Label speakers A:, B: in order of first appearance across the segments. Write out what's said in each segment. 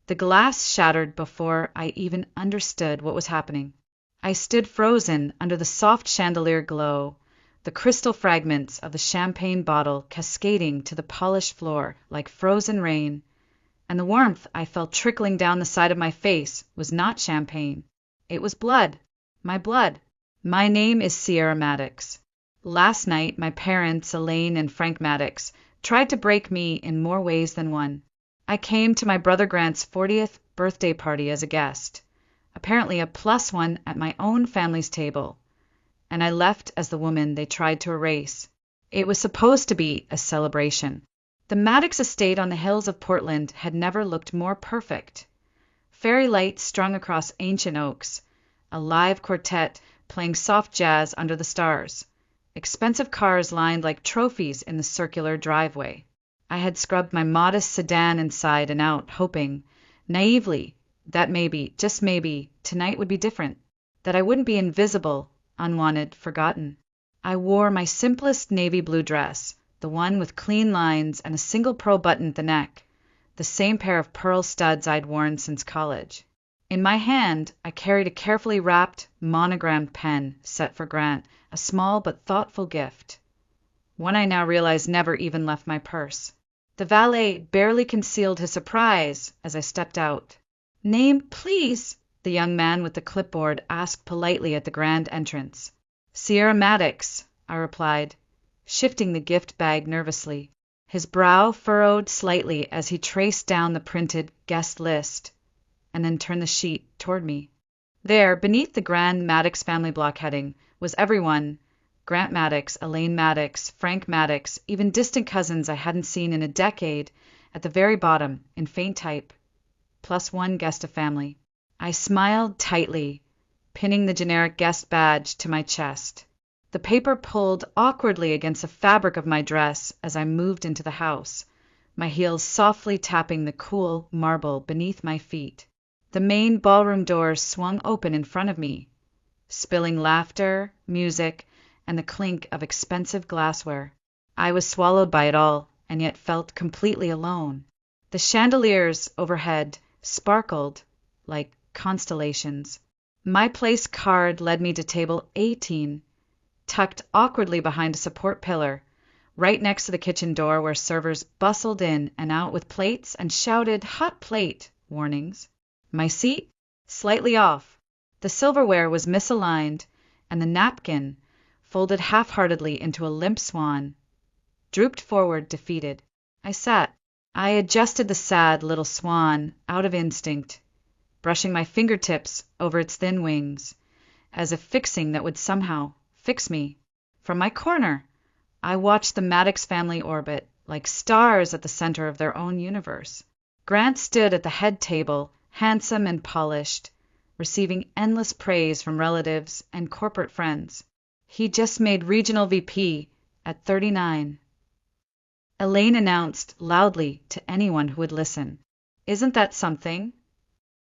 A: The glass shattered before I even understood what was happening. I stood frozen under the soft chandelier glow, the crystal fragments of the champagne bottle cascading to the polished floor like frozen rain, and the warmth I felt trickling down the side of my face was not champagne. It was blood. My blood. My name is Sierra Maddox. Last night, my parents, Elaine and Frank Maddox, tried to break me in more ways than one. I came to my brother Grant's 40th birthday party as a guest, apparently a +1 at my own family's table, and I left as the woman they tried to erase. It was supposed to be a celebration. The Maddox estate on the hills of Portland had never looked more perfect. Fairy lights strung across ancient oaks, a live quartet playing soft jazz under the stars, expensive cars lined like trophies in the circular driveway. I had scrubbed my modest sedan inside and out, hoping, naively, that maybe, just maybe, tonight would be different, that I wouldn't be invisible, unwanted, forgotten. I wore my simplest navy blue dress, the one with clean lines and a single pearl button at the neck, the same pair of pearl studs I'd worn since college. In my hand, I carried a carefully wrapped, monogrammed pen set for Grant, a small but thoughtful gift. One I now realized never even left my purse. The valet barely concealed his surprise as I stepped out. "Name, please?" the young man with the clipboard asked politely at the grand entrance. "Sierra Maddox," I replied, shifting the gift bag nervously. His brow furrowed slightly as he traced down the printed guest list, and then turned the sheet toward me. There, beneath the grand Maddox family block heading, was everyone: Grant Maddox, Elaine Maddox, Frank Maddox, even distant cousins I hadn't seen in a decade, at the very bottom, in faint type, +1 guest of family. I smiled tightly, pinning the generic guest badge to my chest. The paper pulled awkwardly against the fabric of my dress as I moved into the house, my heels softly tapping the cool marble beneath my feet. The main ballroom doors swung open in front of me, spilling laughter, music, and the clink of expensive glassware. I was swallowed by it all, and yet felt completely alone. The chandeliers overhead sparkled like constellations. My place card led me to table 18, tucked awkwardly behind a support pillar, right next to the kitchen door where servers bustled in and out with plates and shouted "hot plate" warnings. My seat? Slightly off. The silverware was misaligned, and the napkin, folded half-heartedly into a limp swan, drooped forward, defeated. I sat. I adjusted the sad little swan out of instinct, brushing my fingertips over its thin wings, as if fixing that would somehow fix me. From my corner, I watched the Maddox family orbit, like stars at the center of their own universe. Grant stood at the head table, handsome and polished, receiving endless praise from relatives and corporate friends. He just made regional VP at 39. Elaine announced loudly to anyone who would listen, "Isn't that something?"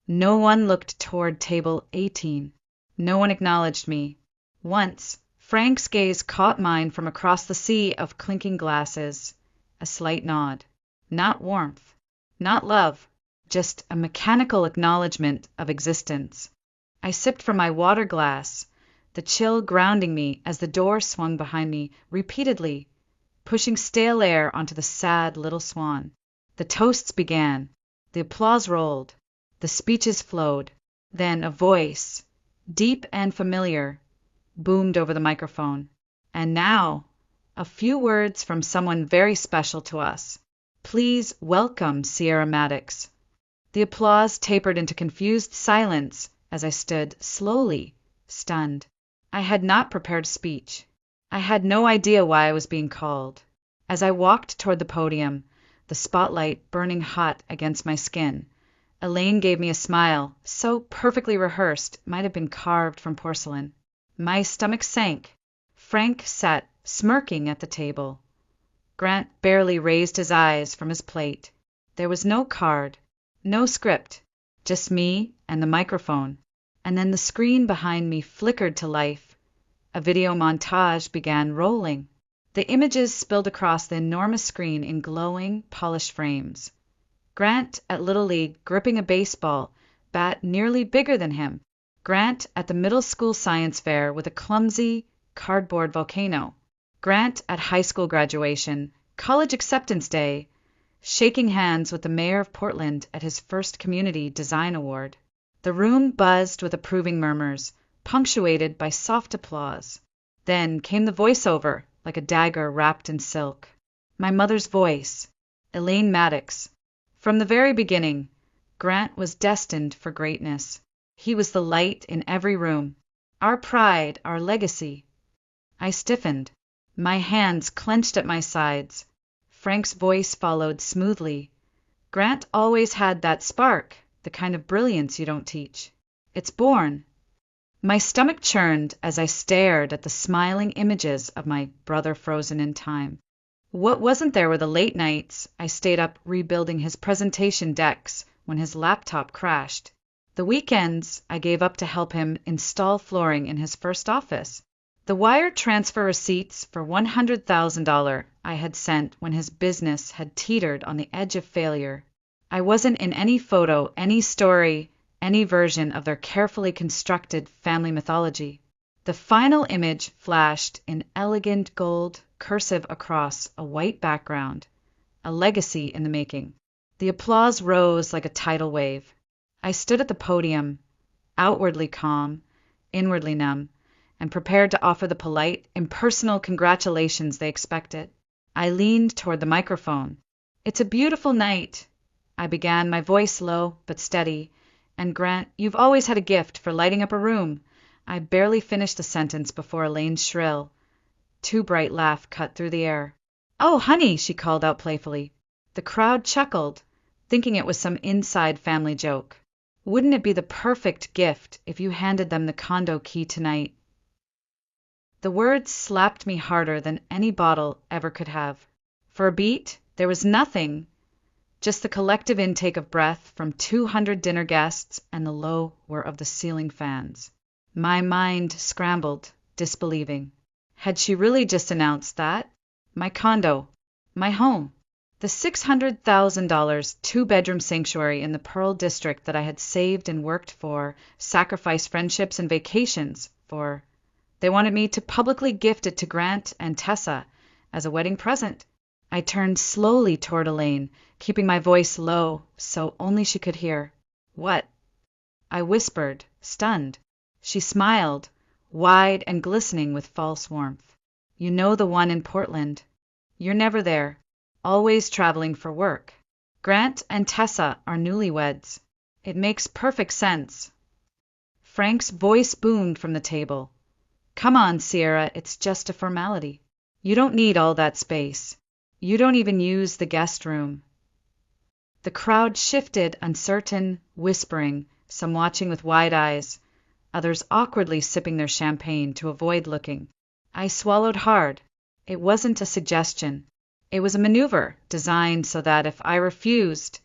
A: No one looked toward table 18. No one acknowledged me. Once, Frank's gaze caught mine from across the sea of clinking glasses. A slight nod. Not warmth. Not love. Just a mechanical acknowledgement of existence. I sipped from my water glass, the chill grounding me as the door swung behind me repeatedly, pushing stale air onto the sad little swan. The toasts began. The applause rolled. The speeches flowed. Then a voice, deep and familiar, boomed over the microphone. "And now, a few words from someone very special to us. Please welcome Sierra Maddox." The applause tapered into confused silence as I stood slowly, stunned. I had not prepared a speech. I had no idea why I was being called. As I walked toward the podium, the spotlight burning hot against my skin, Elaine gave me a smile so perfectly rehearsed it might have been carved from porcelain. My stomach sank. Frank sat smirking at the table. Grant barely raised his eyes from his plate. There was no card, no script, just me and the microphone. And then the screen behind me flickered to life. A video montage began rolling. The images spilled across the enormous screen in glowing, polished frames. Grant at Little League gripping a baseball bat nearly bigger than him. Grant at the middle school science fair with a clumsy cardboard volcano. Grant at high school graduation, college acceptance day, shaking hands with the mayor of Portland at his first community design award. The room buzzed with approving murmurs, punctuated by soft applause. Then came the voiceover, like a dagger wrapped in silk. My mother's voice, Elaine Maddox. From the very beginning, Grant was destined for greatness. He was the light in every room, our pride, our legacy. I stiffened, my hands clenched at my sides. Frank's voice followed smoothly. Grant always had that spark, the kind of brilliance you don't teach. It's born. My stomach churned as I stared at the smiling images of my brother frozen in time. What wasn't there were the late nights I stayed up rebuilding his presentation decks when his laptop crashed. The weekends I gave up to help him install flooring in his first office. The wire transfer receipts for $100,000 I had sent when his business had teetered on the edge of failure. I wasn't in any photo, any story, any version of their carefully constructed family mythology. The final image flashed in elegant gold, cursive across a white background, a legacy in the making. The applause rose like a tidal wave. I stood at the podium, outwardly calm, inwardly numb, and prepared to offer the polite, impersonal congratulations they expected. I leaned toward the microphone. "It's a beautiful night," I began, my voice low but steady. "And Grant, you've always had a gift for lighting up a room." I barely finished the sentence before Elaine's shrill, too bright laugh cut through the air. "Oh, honey," she called out playfully. The crowd chuckled, thinking it was some inside family joke. "Wouldn't it be the perfect gift if you handed them the condo key tonight?" The words slapped me harder than any bottle ever could have. For a beat, there was nothing, just the collective intake of breath from 200 dinner guests and the low whir of the ceiling fans. My mind scrambled, disbelieving. Had she really just announced that? My condo, my home, the $600,000 two-bedroom sanctuary in the Pearl District that I had saved and worked for, sacrificed friendships and vacations for. They wanted me to publicly gift it to Grant and Tessa as a wedding present. I turned slowly toward Elaine, keeping my voice low so only she could hear. "What?" I whispered, stunned. She smiled, wide and glistening with false warmth. "You know the one in Portland. You're never there. Always traveling for work. Grant and Tessa are newlyweds. It makes perfect sense." Frank's voice boomed from the table. "Come on, Sierra, it's just a formality. You don't need all that space. You don't even use the guest room." The crowd shifted, uncertain, whispering, some watching with wide eyes, others awkwardly sipping their champagne to avoid looking. I swallowed hard. It wasn't a suggestion. It was a maneuver designed so that if I refused,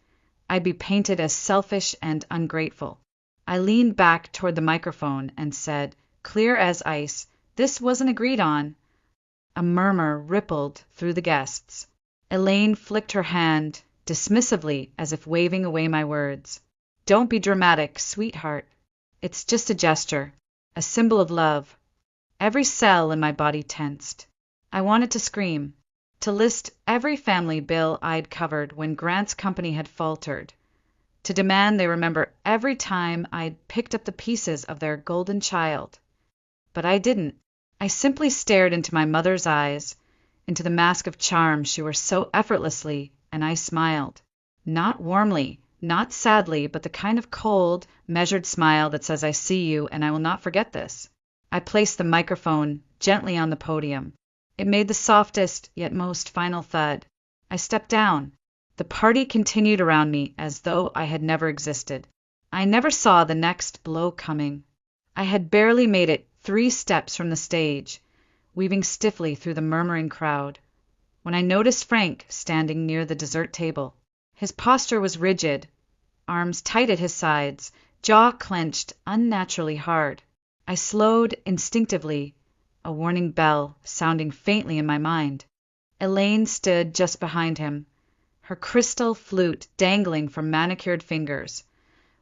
A: I'd be painted as selfish and ungrateful. I leaned back toward the microphone and said, clear as ice, "This wasn't agreed on." A murmur rippled through the guests. Elaine flicked her hand, dismissively, as if waving away my words. "Don't be dramatic, sweetheart. It's just a gesture, a symbol of love." Every cell in my body tensed. I wanted to scream, to list every family bill I'd covered when Grant's company had faltered, to demand they remember every time I'd picked up the pieces of their golden child. But I didn't. I simply stared into my mother's eyes, into the mask of charm she wore so effortlessly, and I smiled. Not warmly, not sadly, but the kind of cold, measured smile that says, "I see you, and I will not forget this." I placed the microphone gently on the podium. It made the softest, yet most final thud. I stepped down. The party continued around me as though I had never existed. I never saw the next blow coming. I had barely made it 3 steps from the stage, weaving stiffly through the murmuring crowd, when I noticed Frank standing near the dessert table. His posture was rigid, arms tight at his sides, jaw clenched unnaturally hard. I slowed instinctively, a warning bell sounding faintly in my mind. Elaine stood just behind him, her crystal flute dangling from manicured fingers,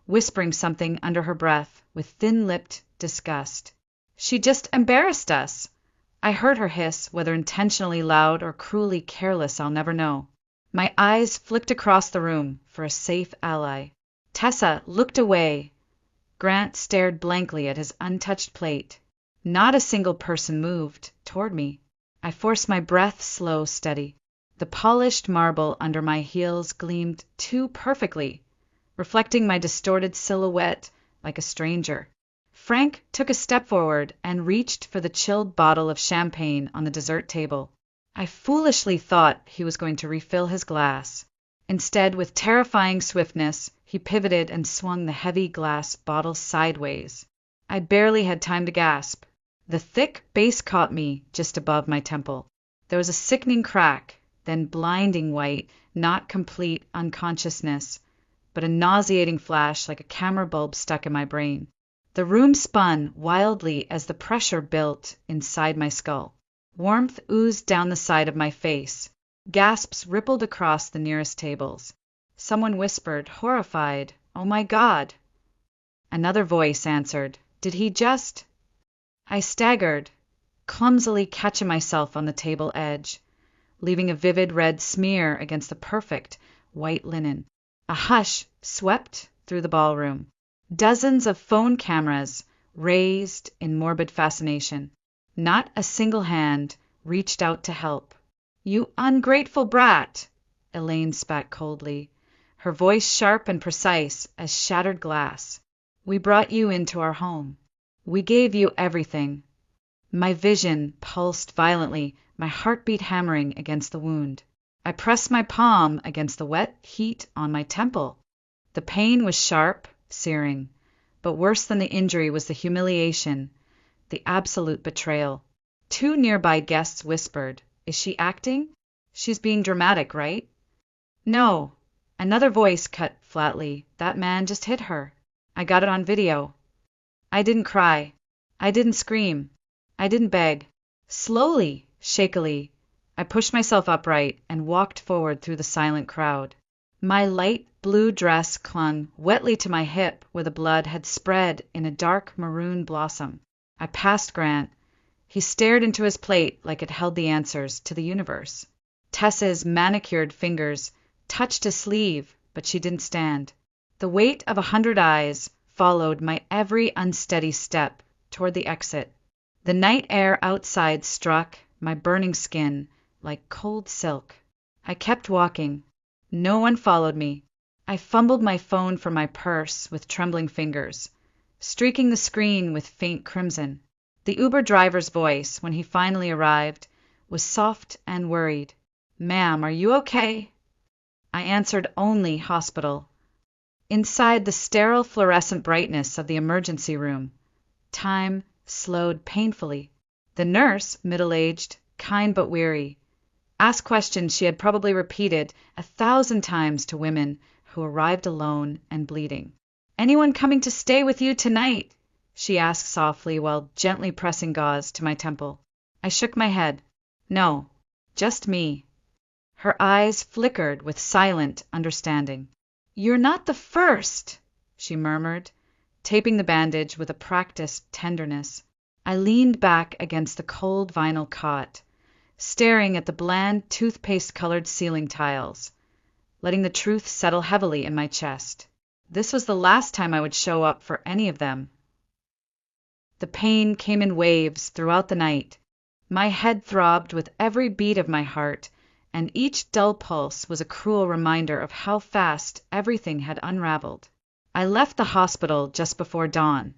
A: whispering something under her breath with thin-lipped disgust. "She just embarrassed us!" I heard her hiss, whether intentionally loud or cruelly careless I'll never know. My eyes flicked across the room for a safe ally. Tessa looked away. Grant stared blankly at his untouched plate. Not a single person moved toward me. I forced my breath slow, steady. The polished marble under my heels gleamed too perfectly, reflecting my distorted silhouette like a stranger. Frank took a step forward and reached for the chilled bottle of champagne on the dessert table. I foolishly thought he was going to refill his glass. Instead, with terrifying swiftness, he pivoted and swung the heavy glass bottle sideways. I barely had time to gasp. The thick base caught me just above my temple. There was a sickening crack, then blinding white, not complete unconsciousness, but a nauseating flash like a camera bulb stuck in my brain. The room spun wildly as the pressure built inside my skull. Warmth oozed down the side of my face. Gasps rippled across the nearest tables. Someone whispered, horrified, "Oh my God!" Another voice answered, "Did he just—" I staggered, clumsily catching myself on the table edge, leaving a vivid red smear against the perfect white linen. A hush swept through the ballroom. Dozens of phone cameras raised in morbid fascination. Not a single hand reached out to help. "You ungrateful brat!" Elaine spat coldly, her voice sharp and precise as shattered glass. "We brought you into our home. We gave you everything." My vision pulsed violently, my heartbeat hammering against the wound. I pressed my palm against the wet heat on my temple. The pain was sharp, searing, but worse than the injury was the humiliation, the absolute betrayal. Two nearby guests whispered, "Is she acting? She's being dramatic, right?" "No." Another voice cut flatly, "That man just hit her. I got it on video." I didn't cry. I didn't scream. I didn't beg. Slowly, shakily, I pushed myself upright and walked forward through the silent crowd. My light blue dress clung wetly to my hip where the blood had spread in a dark maroon blossom. I passed Grant. He stared into his plate like it held the answers to the universe. Tessa's manicured fingers touched his sleeve, but she didn't stand. The weight of 100 eyes followed my every unsteady step toward the exit. The night air outside struck my burning skin like cold silk. I kept walking. No one followed me. I fumbled my phone from my purse with trembling fingers, streaking the screen with faint crimson. The Uber driver's voice, when he finally arrived, was soft and worried. "Ma'am, are you okay?" I answered only hospital. Inside the sterile fluorescent brightness of the emergency room, time slowed painfully. The nurse, middle-aged, kind but weary, asked questions she had probably repeated 1,000 times to women who arrived alone and bleeding. "Anyone coming to stay with you tonight?" she asked softly while gently pressing gauze to my temple. I shook my head. "No, just me." Her eyes flickered with silent understanding. "You're not the first," she murmured, taping the bandage with a practiced tenderness. I leaned back against the cold vinyl cot, staring at the bland toothpaste-colored ceiling tiles, letting the truth settle heavily in my chest. This was the last time I would show up for any of them. The pain came in waves throughout the night. My head throbbed with every beat of my heart, and each dull pulse was a cruel reminder of how fast everything had unraveled. I left the hospital just before dawn,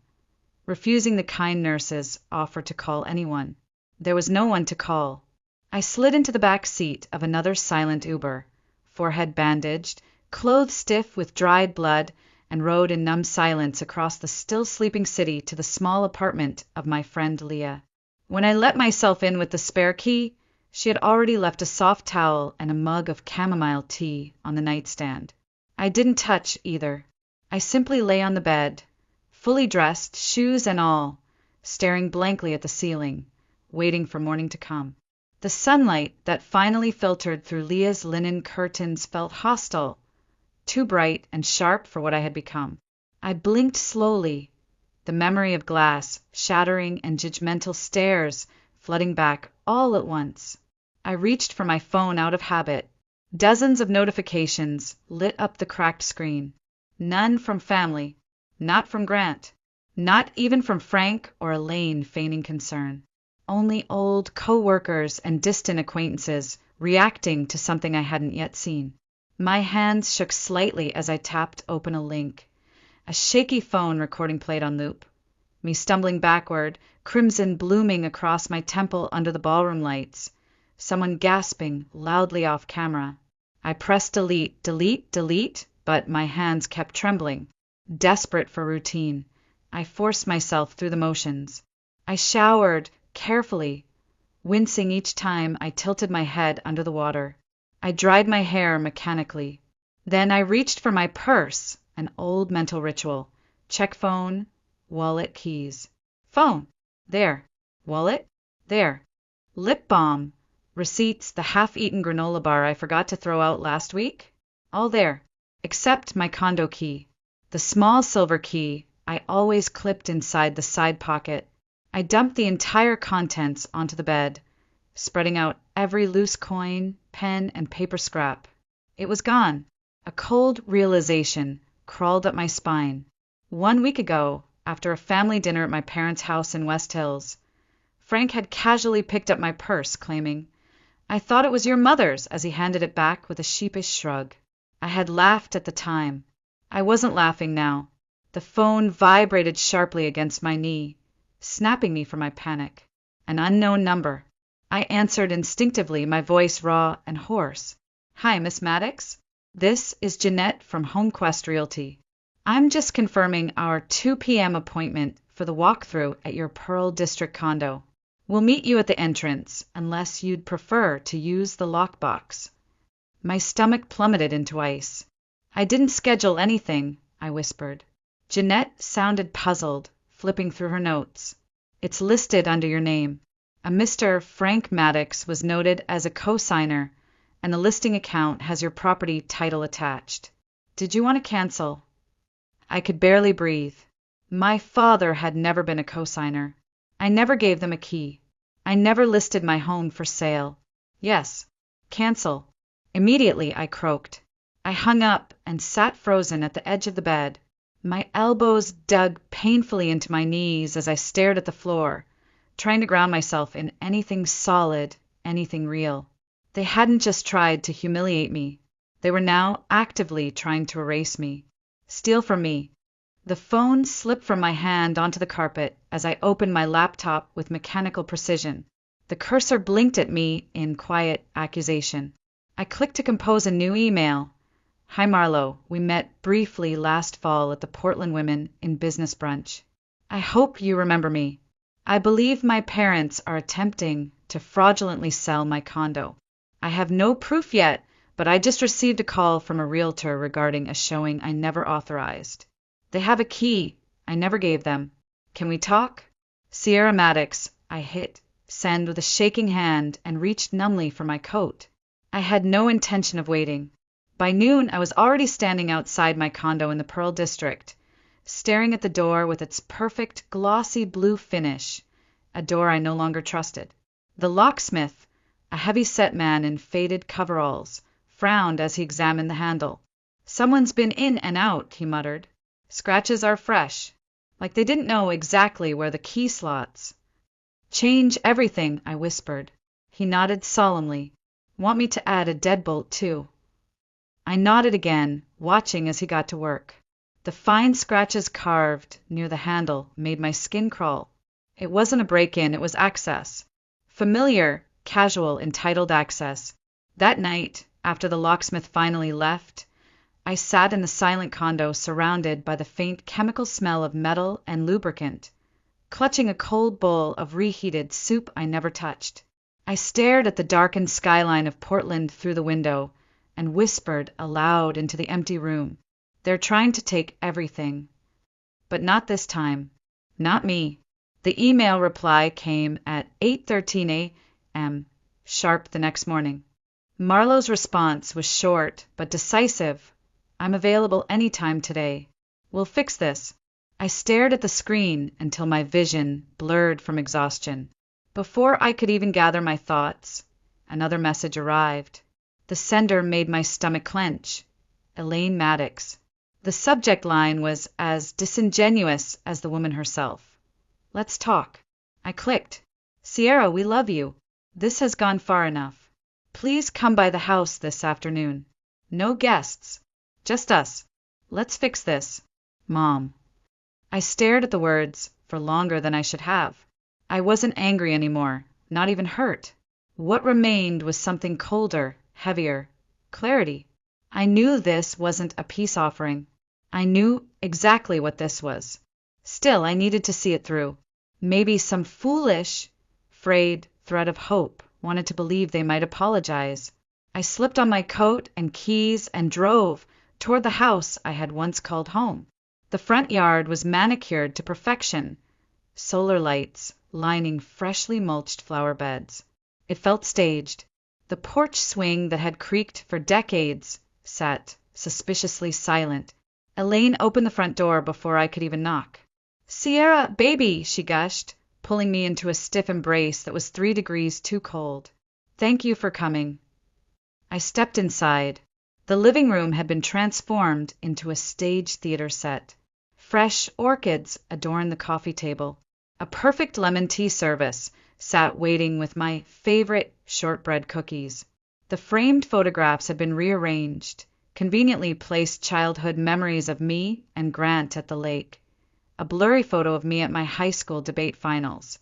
A: refusing the kind nurse's offer to call anyone. There was no one to call. I slid into the back seat of another silent Uber, forehead bandaged, clothes stiff with dried blood, and rode in numb silence across the still-sleeping city to the small apartment of my friend Leah. When I let myself in with the spare key, she had already left a soft towel and a mug of chamomile tea on the nightstand. I didn't touch either. I simply lay on the bed, fully dressed, shoes and all, staring blankly at the ceiling, waiting for morning to come. The sunlight that finally filtered through Leah's linen curtains felt hostile, too bright and sharp for what I had become. I blinked slowly, the memory of glass, shattering, and judgmental stares flooding back all at once. I reached for my phone out of habit. Dozens of notifications lit up the cracked screen. None from family, not from Grant, not even from Frank or Elaine feigning concern. Only old co-workers and distant acquaintances reacting to something I hadn't yet seen. My hands shook slightly as I tapped open a link. A shaky phone recording played on loop. Me stumbling backward, crimson blooming across my temple under the ballroom lights. Someone gasping loudly off camera. I pressed delete, but my hands kept trembling. Desperate for routine, I forced myself through the motions. I showered carefully, wincing each time I tilted my head under the water. I dried my hair mechanically. Then I reached for my purse, an old mental ritual. Check phone, wallet, keys. Phone. There. Wallet. There. Lip balm. Receipts, the half-eaten granola bar I forgot to throw out last week. All there. Except my condo key. The small silver key I always clipped inside the side pocket. I dumped the entire contents onto the bed, spreading out every loose coin, pen, and paper scrap. It was gone. A cold realization crawled up my spine. 1 week ago, after a family dinner at my parents' house in West Hills, Frank had casually picked up my purse, claiming, "I thought it was your mother's," as he handed it back with a sheepish shrug. I had laughed at the time. I wasn't laughing now. The phone vibrated sharply against my knee, snapping me from my panic. An unknown number. I answered instinctively, my voice raw and hoarse. "Hi, Miss Maddox. This is Jeanette from HomeQuest Realty. I'm just confirming our 2 p.m. appointment for the walkthrough at your Pearl District condo. We'll meet you at the entrance, unless you'd prefer to use the lockbox." My stomach plummeted into ice. "I didn't schedule anything," I whispered. Jeanette sounded puzzled, flipping through her notes. "It's listed under your name. A Mr. Frank Maddox was noted as a co-signer, and the listing account has your property title attached. Did you want to cancel?" I could barely breathe. My father had never been a co-signer. I never gave them a key. I never listed my home for sale. "Yes, cancel." Immediately, I croaked. I hung up and sat frozen at the edge of the bed. My elbows dug painfully into my knees as I stared at the floor, trying to ground myself in anything solid, anything real. They hadn't just tried to humiliate me. They were now actively trying to erase me, steal from me. The phone slipped from my hand onto the carpet as I opened my laptop with mechanical precision. The cursor blinked at me in quiet accusation. I clicked to compose a new email. "Hi Marlo, we met briefly last fall at the Portland Women in Business brunch. I hope you remember me. I believe my parents are attempting to fraudulently sell my condo. I have no proof yet, but I just received a call from a realtor regarding a showing I never authorized. They have a key I never gave them. Can we talk? Sierra Maddox." I hit send with a shaking hand and reached numbly for my coat. I had no intention of waiting. By noon, I was already standing outside my condo in the Pearl District, staring at the door with its perfect glossy blue finish, a door I no longer trusted. The locksmith, a heavy-set man in faded coveralls, frowned as he examined the handle. "Someone's been in and out," he muttered. "Scratches are fresh." Like they didn't know exactly where the key slots. "Change everything," I whispered. He nodded solemnly. "Want me to add a deadbolt, too?" I nodded again, watching as he got to work. The fine scratches carved near the handle made my skin crawl. It wasn't a break-in, it was access. Familiar, casual, entitled access. That night, after the locksmith finally left, I sat in the silent condo surrounded by the faint chemical smell of metal and lubricant, clutching a cold bowl of reheated soup I never touched. I stared at the darkened skyline of Portland through the window and whispered aloud into the empty room. "They're trying to take everything. But not this time. Not me." The email reply came at 8:13 a.m. sharp the next morning. Marlowe's response was short but decisive. I'm available anytime today. We'll fix this. I stared at the screen until my vision blurred from exhaustion. Before I could even gather my thoughts, another message arrived. The sender made my stomach clench. Elaine Maddox. The subject line was as disingenuous as the woman herself. Let's talk. I clicked. Sierra, we love you. This has gone far enough. Please come by the house this afternoon. No guests. Just us. Let's fix this. Mom. I stared at the words for longer than I should have. I wasn't angry anymore, not even hurt. What remained was something colder, heavier. Clarity. I knew this wasn't a peace offering. I knew exactly what this was. Still, I needed to see it through. Maybe some foolish, frayed thread of hope wanted to believe they might apologize. I slipped on my coat and keys and drove toward the house I had once called home. The front yard was manicured to perfection, solar lights lining freshly mulched flower beds. It felt staged. The porch swing that had creaked for decades sat suspiciously silent. Elaine opened the front door before I could even knock. Sierra, baby, she gushed, pulling me into a stiff embrace that was 3 degrees too cold. Thank you for coming. I stepped inside. The living room had been transformed into a stage theater set. Fresh orchids adorned the coffee table. A perfect lemon tea service sat waiting with my favorite shortbread cookies. The framed photographs had been rearranged, conveniently placed childhood memories of me and Grant at the lake. A blurry photo of me at my high school debate finals.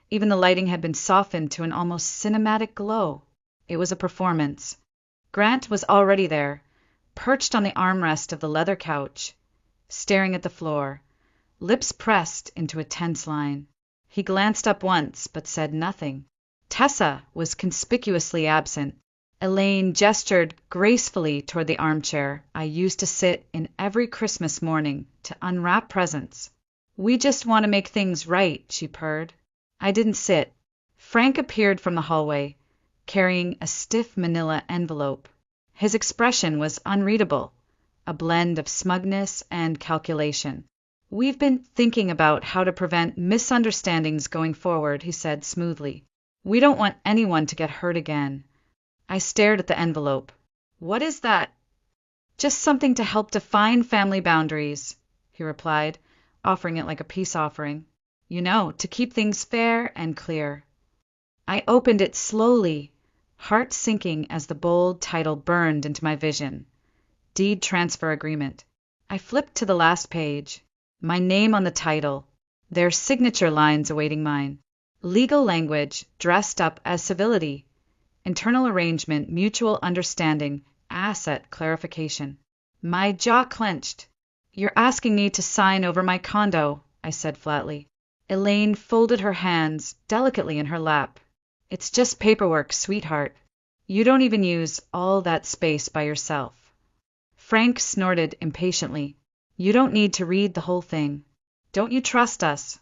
A: Even the lighting had been softened to an almost cinematic glow. It was a performance. Grant was already there, perched on the armrest of the leather couch, staring at the floor, lips pressed into a tense line. He glanced up once, but said nothing. Tessa was conspicuously absent. Elaine gestured gracefully toward the armchair I used to sit in every Christmas morning to unwrap presents. We just want to make things right, she purred. I didn't sit. Frank appeared from the hallway, carrying a stiff manila envelope. His expression was unreadable, a blend of smugness and calculation. We've been thinking about how to prevent misunderstandings going forward, he said smoothly. We don't want anyone to get hurt again. I stared at the envelope. What is that? Just something to help define family boundaries, he replied, offering it like a peace offering. You know, to keep things fair and clear. I opened it slowly, heart sinking as the bold title burned into my vision. Deed transfer agreement. I flipped to the last page. My name on the title. Their signature lines awaiting mine. Legal language dressed up as civility. Internal arrangement, mutual understanding, asset clarification. My jaw clenched. You're asking me to sign over my condo, I said flatly. Elaine folded her hands delicately in her lap. It's just paperwork, sweetheart. You don't even use all that space by yourself. Frank snorted impatiently. You don't need to read the whole thing. Don't you trust us?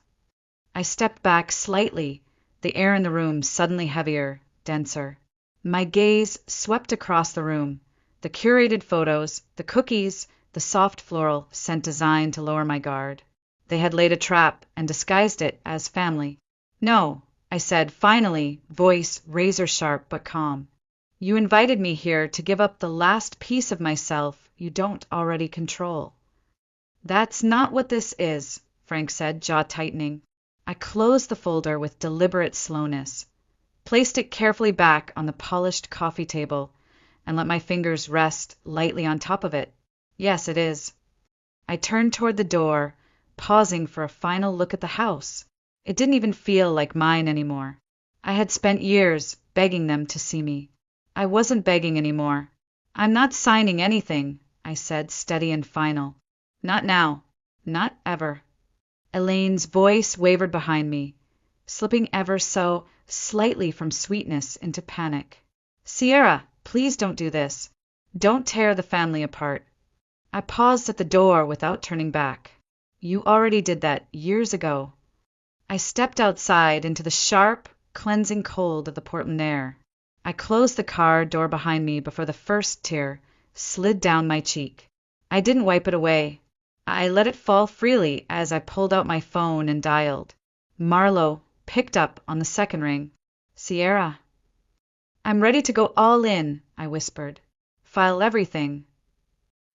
A: I stepped back slightly, the air in the room suddenly heavier, denser. My gaze swept across the room. The curated photos, the cookies, the soft floral scent designed to lower my guard. They had laid a trap and disguised it as family. No, I said finally, voice razor-sharp but calm. You invited me here to give up the last piece of myself you don't already control. That's not what this is, Frank said, jaw tightening. I closed the folder with deliberate slowness, placed it carefully back on the polished coffee table, and let my fingers rest lightly on top of it. Yes, it is. I turned toward the door, pausing for a final look at the house. It didn't even feel like mine anymore. I had spent years begging them to see me. I wasn't begging anymore. I'm not signing anything, I said, steady and final. Not now. Not ever. Elaine's voice wavered behind me, slipping ever so slightly from sweetness into panic. Sierra, please don't do this. Don't tear the family apart. I paused at the door without turning back. You already did that years ago. I stepped outside into the sharp, cleansing cold of the Portland air. I closed the car door behind me before the first tear slid down my cheek. I didn't wipe it away. I let it fall freely as I pulled out my phone and dialed. Marlo picked up on the second ring. Sierra. I'm ready to go all in, I whispered. File everything.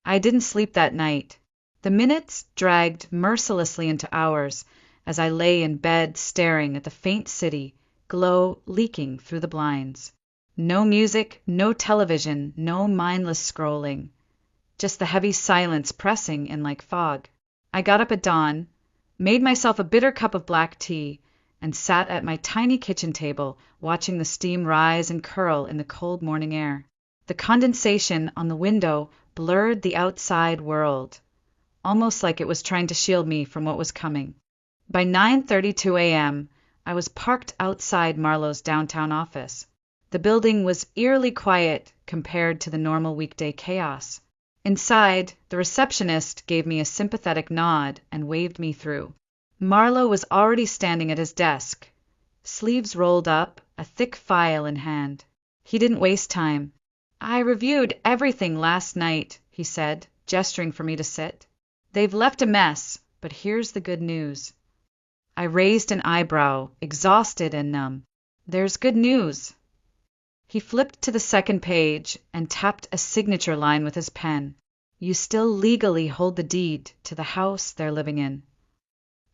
A: I didn't sleep that night. The minutes dragged mercilessly into hours as I lay in bed staring at the faint city glow leaking through the blinds. No music, no television, no mindless scrolling. Just the heavy silence pressing in like fog. I got up at dawn, made myself a bitter cup of black tea, and sat at my tiny kitchen table watching the steam rise and curl in the cold morning air. The condensation on the window blurred the outside world, almost like it was trying to shield me from what was coming. By 9:32 a.m., I was parked outside Marlo's downtown office. The building was eerily quiet compared to the normal weekday chaos. Inside, the receptionist gave me a sympathetic nod and waved me through. Marlo was already standing at his desk, sleeves rolled up, a thick file in hand. He didn't waste time. I reviewed everything last night, he said, gesturing for me to sit. They've left a mess, but here's the good news. I raised an eyebrow, exhausted and numb. There's good news. He flipped to the second page and tapped a signature line with his pen. You still legally hold the deed to the house they're living in.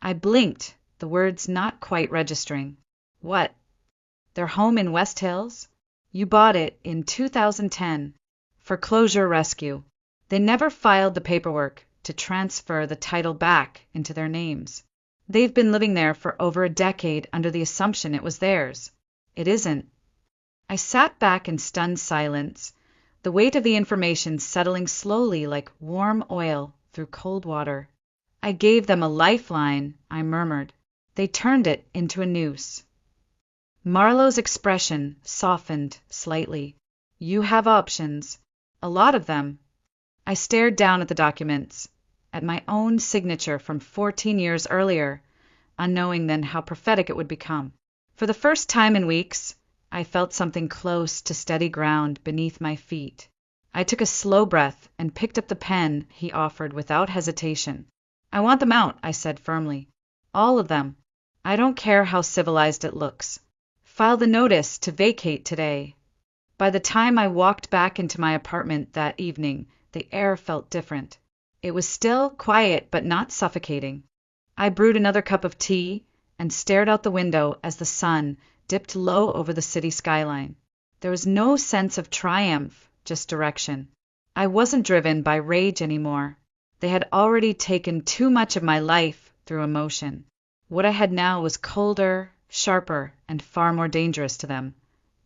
A: I blinked, the words not quite registering. What? Their home in West Hills? You bought it in 2010. Foreclosure rescue. They never filed the paperwork to transfer the title back into their names. They've been living there for over a decade under the assumption it was theirs. It isn't. I sat back in stunned silence, the weight of the information settling slowly like warm oil through cold water. I gave them a lifeline, I murmured. They turned it into a noose. Marlo's expression softened slightly. You have options. A lot of them. I stared down at the documents, at my own signature from 14 years earlier, unknowing then how prophetic it would become. For the first time in weeks, I felt something close to steady ground beneath my feet. I took a slow breath and picked up the pen he offered without hesitation. I want them out, I said firmly. All of them. I don't care how civilized it looks. File the notice to vacate today. By the time I walked back into my apartment that evening, the air felt different. It was still quiet but not suffocating. I brewed another cup of tea and stared out the window as the sun dipped low over the city skyline. There was no sense of triumph, just direction. I wasn't driven by rage anymore. They had already taken too much of my life through emotion. What I had now was colder, sharper, and far more dangerous to them.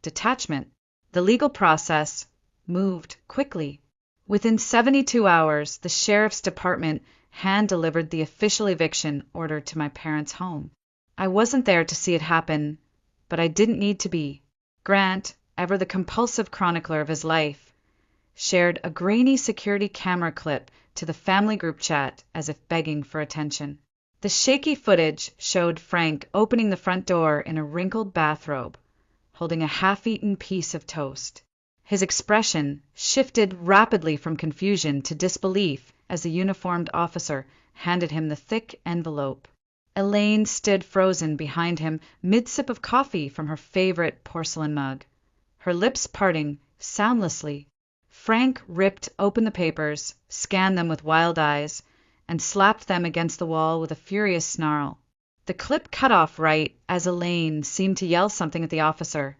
A: Detachment. The legal process moved quickly. Within 72 hours, the sheriff's department hand-delivered the official eviction order to my parents' home. I wasn't there to see it happen, but I didn't need to be. Grant, ever the compulsive chronicler of his life, shared a grainy security camera clip to the family group chat as if begging for attention. The shaky footage showed Frank opening the front door in a wrinkled bathrobe, holding a half-eaten piece of toast. His expression shifted rapidly from confusion to disbelief as the uniformed officer handed him the thick envelope. Elaine stood frozen behind him, mid-sip of coffee from her favorite porcelain mug, her lips parting soundlessly. Frank ripped open the papers, scanned them with wild eyes, and slapped them against the wall with a furious snarl. The clip cut off right as Elaine seemed to yell something at the officer,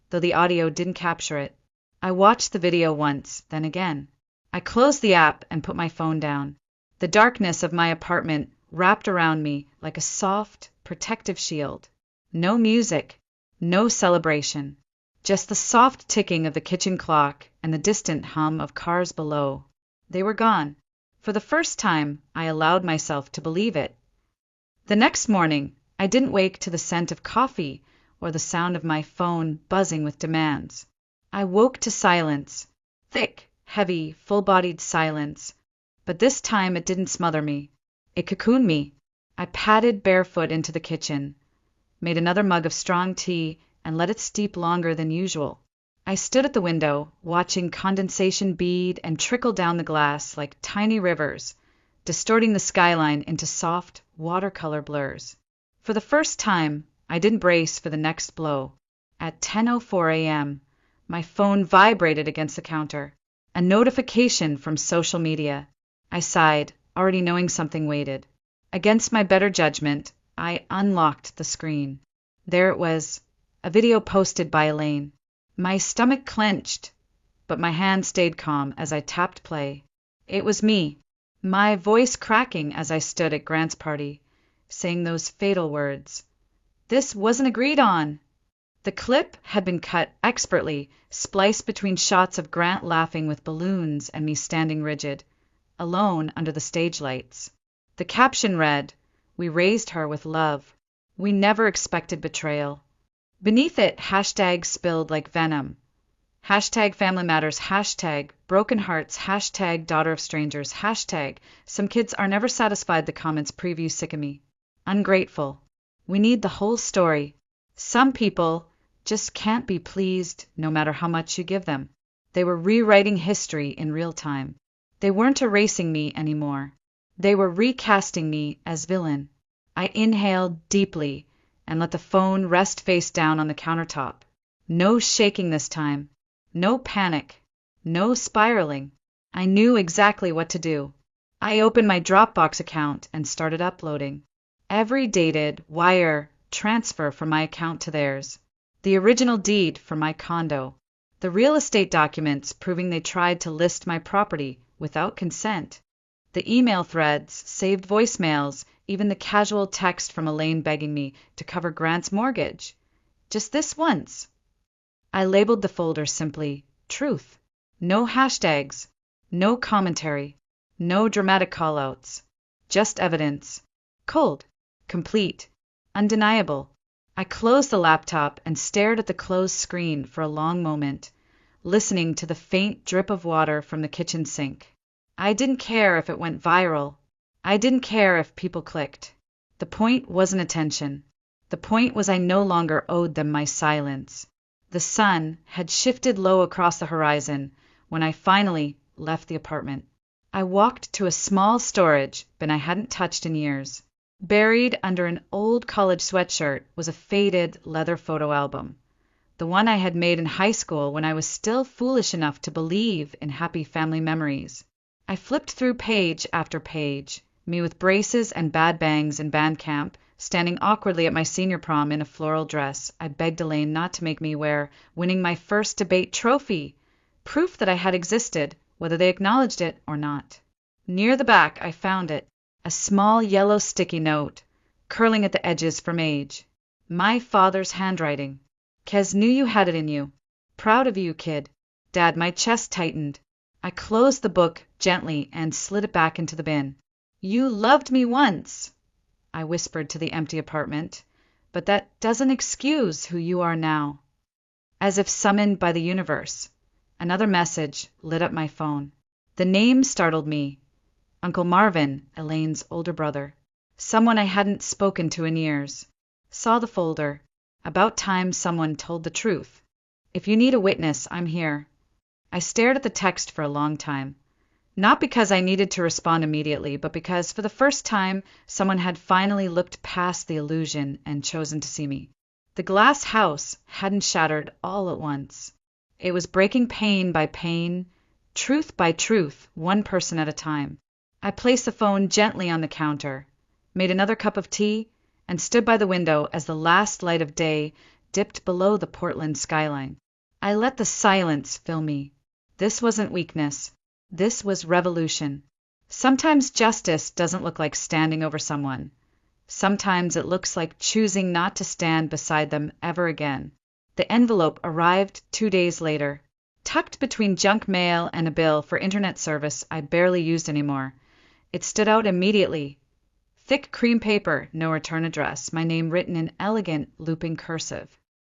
A: though the audio didn't capture it. I watched the video once, then again. I closed the app and put my phone down. The darkness of my apartment wrapped around me like a soft, protective shield. No music, no celebration, just the soft ticking of the kitchen clock and the distant hum of cars below. They were gone. For the first time, I allowed myself to believe it. The next morning, I didn't wake to the scent of coffee or the sound of my phone buzzing with demands. I woke to silence, thick, heavy, full-bodied silence, but this time it didn't smother me. It cocooned me. I padded barefoot into the kitchen, made another mug of strong tea, and let it steep longer than usual. I stood at the window, watching condensation bead and trickle down the glass like tiny rivers, distorting the skyline into soft, watercolor blurs. For the first time, I didn't brace for the next blow. At 10:04 a.m., my phone vibrated against the counter. A notification from social media. I sighed, already knowing something waited. Against my better judgment, I unlocked the screen. There it was, a video posted by Elaine. My stomach clenched, but my hand stayed calm as I tapped play. It was me, my voice cracking as I stood at Grant's party, saying those fatal words. This wasn't agreed on. The clip had been cut expertly, spliced between shots of Grant laughing with balloons and me standing rigid, alone under the stage lights. The caption read, "We raised her with love. We never expected betrayal." Beneath it, hashtag spilled like venom. Hashtag family matters, hashtag broken hearts, hashtag daughter of strangers, hashtag some kids are never satisfied. The comments preview sick of me. Ungrateful. We need the whole story. Some people just can't be pleased no matter how much you give them. They were rewriting history in real time. They weren't erasing me anymore. They were recasting me as villain. I inhaled deeply and let the phone rest face down on the countertop. No shaking this time. No panic. No spiraling. I knew exactly what to do. I opened my Dropbox account and started uploading. Every dated wire transfer from my account to theirs. The original deed for my condo. The real estate documents proving they tried to list my property without consent. The email threads, saved voicemails, even the casual text from Elaine begging me to cover Grant's mortgage. Just this once. I labeled the folder simply Truth. No hashtags, no commentary, no dramatic callouts. Just evidence. Cold, complete, undeniable. I closed the laptop and stared at the closed screen for a long moment, listening to the faint drip of water from the kitchen sink. I didn't care if it went viral. I didn't care if people clicked. The point wasn't attention. The point was I no longer owed them my silence. The sun had shifted low across the horizon when I finally left the apartment. I walked to a small storage bin I hadn't touched in years. Buried under an old college sweatshirt was a faded leather photo album, the one I had made in high school when I was still foolish enough to believe in happy family memories. I flipped through page after page, me with braces and bad bangs in band camp, standing awkwardly at my senior prom in a floral dress I begged Elaine not to make me wear, winning my first debate trophy, proof that I had existed, whether they acknowledged it or not. Near the back I found it, a small yellow sticky note, curling at the edges from age. My father's handwriting. Kez knew you had it in you. Proud of you, kid. Dad, my chest tightened. I closed the book gently and slid it back into the bin. You loved me once, I whispered to the empty apartment, but that doesn't excuse who you are now. As if summoned by the universe, another message lit up my phone. The name startled me. Uncle Marvin, Elaine's older brother. Someone I hadn't spoken to in years. Saw the folder. About time someone told the truth. If you need a witness, I'm here. I stared at the text for a long time. Not because I needed to respond immediately, but because for the first time someone had finally looked past the illusion and chosen to see me. The glass house hadn't shattered all at once. It was breaking pane by pane, truth by truth, one person at a time. I placed the phone gently on the counter, made another cup of tea, and stood by the window as the last light of day dipped below the Portland skyline. I let the silence fill me. This wasn't weakness. This was revolution. Sometimes justice doesn't look like standing over someone. Sometimes it looks like choosing not to stand beside them ever again. The envelope arrived 2 days later, tucked between junk mail and a bill for internet service I barely used anymore. It stood out immediately. Thick cream paper, no return address, my name written in elegant, looping cursive.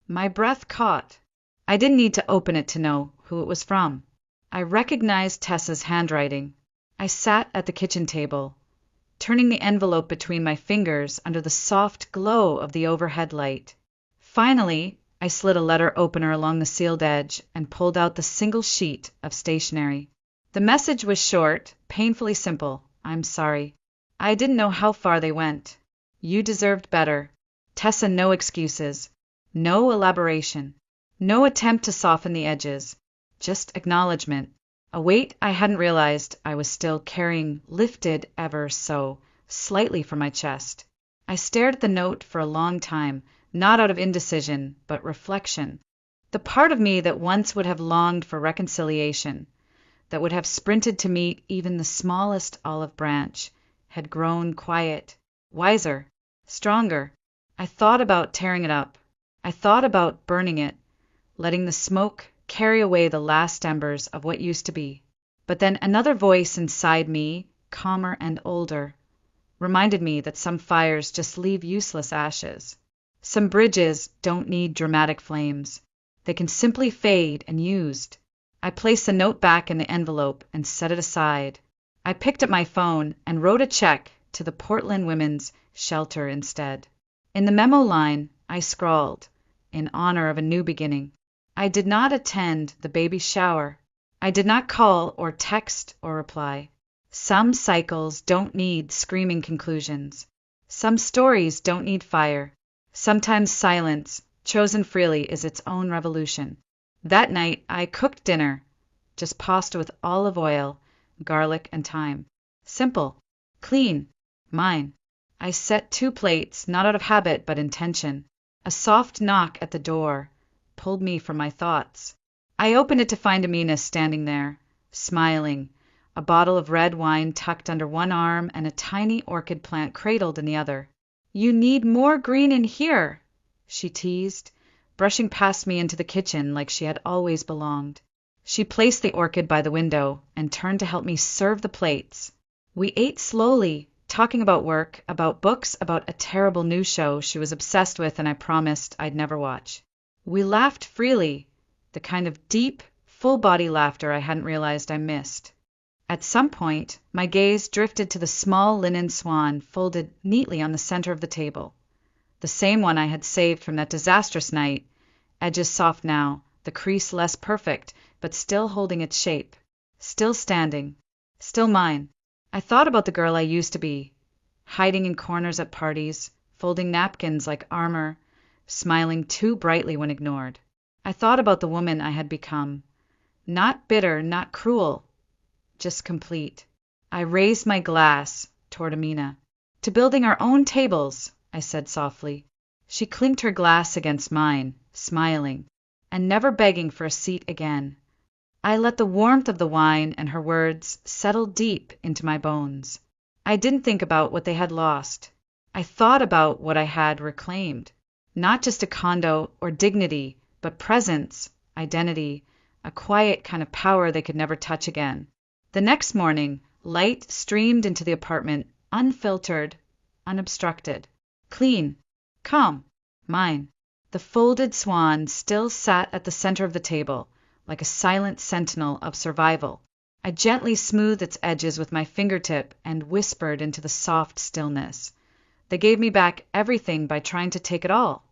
A: My breath caught. I didn't need to open it to know who it was from. I recognized Tessa's handwriting. I sat at the kitchen table, turning the envelope between my fingers under the soft glow of the overhead light. Finally, I slid a letter opener along the sealed edge and pulled out the single sheet of stationery. The message was short, painfully simple. I'm sorry. I didn't know how far they went. You deserved better. Tessa, no excuses. No elaboration. No attempt to soften the edges. Just acknowledgement. A weight I hadn't realized I was still carrying lifted ever so slightly from my chest. I stared at the note for a long time, not out of indecision, but reflection. The part of me that once would have longed for reconciliation, that would have sprinted to meet even the smallest olive branch, had grown quiet, wiser, stronger. I thought about tearing it up. I thought about burning it, letting the smoke carry away the last embers of what used to be. But then another voice inside me, calmer and older, reminded me that some fires just leave useless ashes. Some bridges don't need dramatic flames. They can simply fade unused. I placed the note back in the envelope and set it aside. I picked up my phone and wrote a check to the Portland Women's Shelter instead. In the memo line, I scrawled, in honor of a new beginning. I did not attend the baby shower. I did not call or text or reply. Some cycles don't need screaming conclusions. Some stories don't need fire. Sometimes silence, chosen freely, is its own revolution. That night, I cooked dinner, just pasta with olive oil, garlic, and thyme. Simple, clean, mine. I set 2 plates, not out of habit but intention. A soft knock at the door pulled me from my thoughts. I opened it to find Amina standing there, smiling, a bottle of red wine tucked under one arm and a tiny orchid plant cradled in the other. "You need more green in here," she teased, brushing past me into the kitchen like she had always belonged. She placed the orchid by the window and turned to help me serve the plates. We ate slowly, talking about work, about books, about a terrible new show she was obsessed with and I promised I'd never watch. We laughed freely, the kind of deep, full-body laughter I hadn't realized I missed. At some point, my gaze drifted to the small linen swan folded neatly on the center of the table. The same one I had saved from that disastrous night, edges soft now, the crease less perfect, but still holding its shape, still standing, still mine. I thought about the girl I used to be, hiding in corners at parties, folding napkins like armor, smiling too brightly when ignored. I thought about the woman I had become, not bitter, not cruel, just complete. I raised my glass toward Amina. "To building our own tables," I said softly. She clinked her glass against mine, smiling, and never begging for a seat again. I let the warmth of the wine and her words settle deep into my bones. I didn't think about what they had lost. I thought about what I had reclaimed. Not just a condo or dignity, but presence, identity, a quiet kind of power they could never touch again. The next morning, light streamed into the apartment, unfiltered, unobstructed, clean, calm, mine. The folded swan still sat at the center of the table, like a silent sentinel of survival. I gently smoothed its edges with my fingertip and whispered into the soft stillness. They gave me back everything by trying to take it all.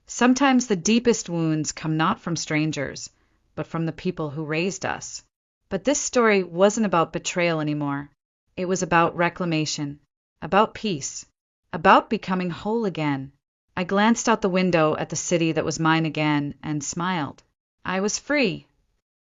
A: Sometimes the deepest wounds come not from strangers, but from the people who raised us. But this story wasn't about betrayal anymore. It was about reclamation, about peace, about becoming whole again. I glanced out the window at the city that was mine again and smiled. I was free.